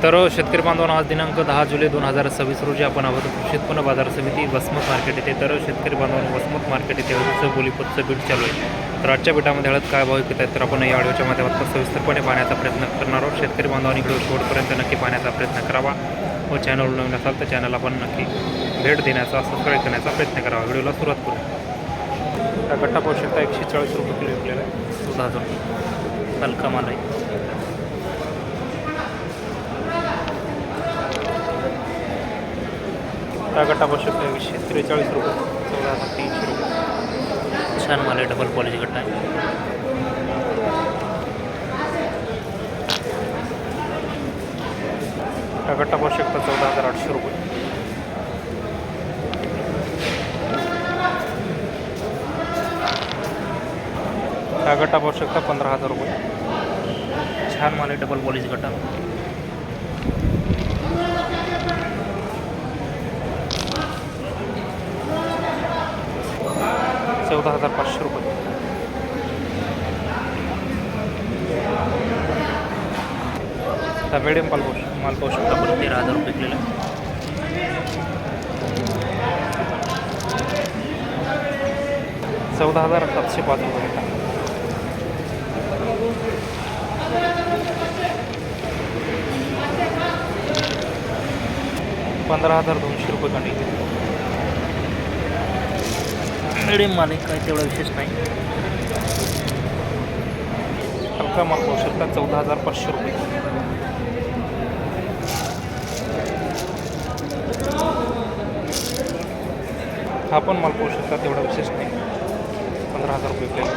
तर शेतकरी बांधवांनो, आज दिनांक 10 जुलै 2026 रोजी आपण आहोत कृषी उत्पन्न बाजार समिती वसमत मार्केट येथे. तर शेतकरी बांधवांनो, वसमत मार्केट येथे हळदीचं बोलीपतचं बीट चालू आहे. तर आजच्या बीटामध्ये हळद काय भाव विकत आहेत तर आपण या व्हिडिओच्या माध्यमातून सविस्तरपणे पाहण्याचा प्रयत्न करणार आहोत. शेतकरी बांधवांनी व्हिडिओ शेवटपर्यंत नक्की पाहण्याचा प्रयत्न करावा व चॅनल नवीन असाल तर चॅनल आपण नक्की भेट देण्याचा सबस्क्राईब करण्याचा प्रयत्न करावा. व्हिडिओला सुरुवात करू. त्या गट्टा पाहू शकता 140 रुपये किलो विकलेला आहे. 14,000 रुपये हलका माल आहे. त्या गट्टा पाहू शकता 143 रुपये, 14,300 रुपये. छान माल आहे, डबल क्वालिटी गट्टा आहे. त्या गट्टा पाहू शकता 14,800 रुपये. त्या गट्टा पाहू शकता 15,000 रुपये. छान माल आहे, डबल क्वालिटी गट्टा. ₹14,500 रुपये. त्या मिडियम माल पाहू शकता 13,000 रुपये विकलेला. ₹14,705 रुपये. 15,200 रुपये कांडी. मिडियम माल आहे, काय तेवढा विशेष नाही. हलका माल पाहू शकता 14,500 रुपये. हा पण माल पाहू शकता तेवढा विशेष नाही. 15,000 रुपये विकलेला.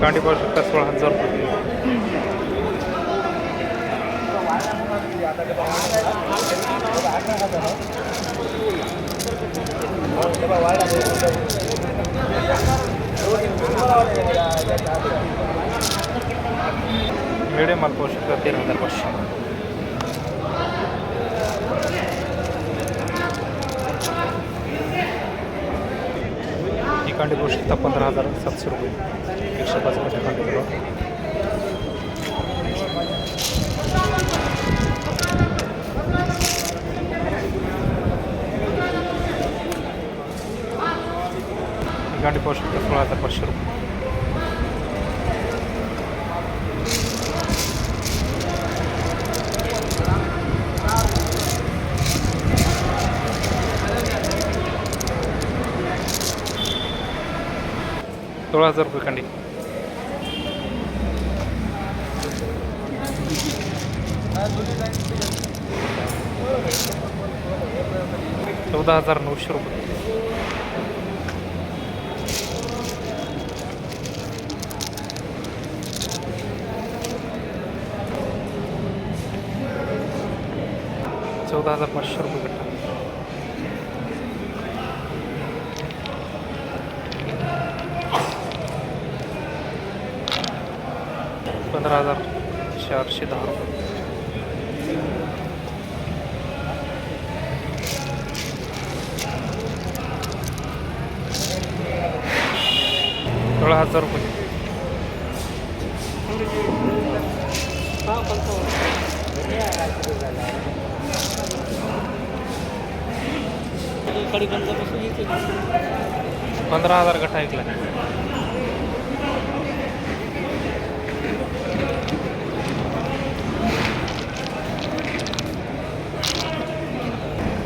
कांडी पाहू शकता 16,000 रुपये. मिडियम माल पाहू शकता 13,500. ही कांडी पाहू शकता 15,700 रुपये. 105 रुपये कांडी करा. गाडी पाहू शकता 16,500 रुपये. ₹16,000 रुपये कांडी. ₹14,900 रुपये. ₹14,500 रुपये गट्टा. ₹15,410 रुपये. ₹16,000 रुपये. $15,000 गठ्ठा ऐकला.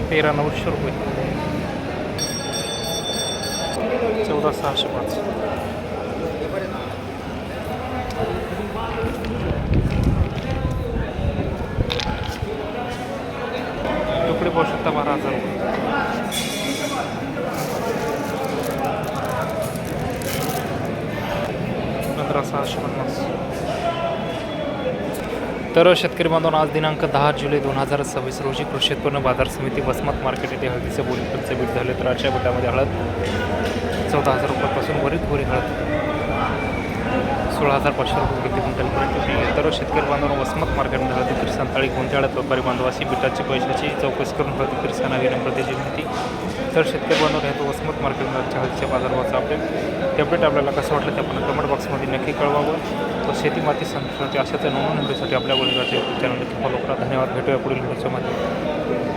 ₹13,900 रुपये. 14,605. तुकडे पाहू शकता 12,000 रुपये. ₹15,650. तर शेतकरी बांधवांनो, आज दिनांक 10 जुलै 2026 रोजी कृषी उत्पन्न बाजार समिती वसमत मार्केट येथे हळदीचे बोलीपतचे बीट झाले. तर आजच्या बीटामध्ये हळद 14,000 रुपयापासून बरीच गोरी हळद 16,500 रुपये प्रति क्विंटलपर्यंत मिळाली. तर शेतकरी बांधवांनो वसमत मार्केटमध्ये हळद विक्री संताळी कोणत्या हळद व्यापारी बांधव अशी बिटाची पैशाची चौकशी करून हळद विक्री सांगावी नम्रतेची विनंती. तर शेतकरी बांधव हे तो वसमत मार्केटमध्ये हळदीच्या बाजारभावाचा अपडेट आपल्याला कसं वाटलं ते आपण कमेंट बॉक्समध्ये नक्की कळवावं. व शेती माती संस्कृती अशाच नवनवीन व्हिडिओसाठी आपल्या बोलीगाडच्या यूट्यूब चॅनल नक्की फॉलो करा. धन्यवाद. भेटूया पुढील व्हिडिओच्या मध्ये.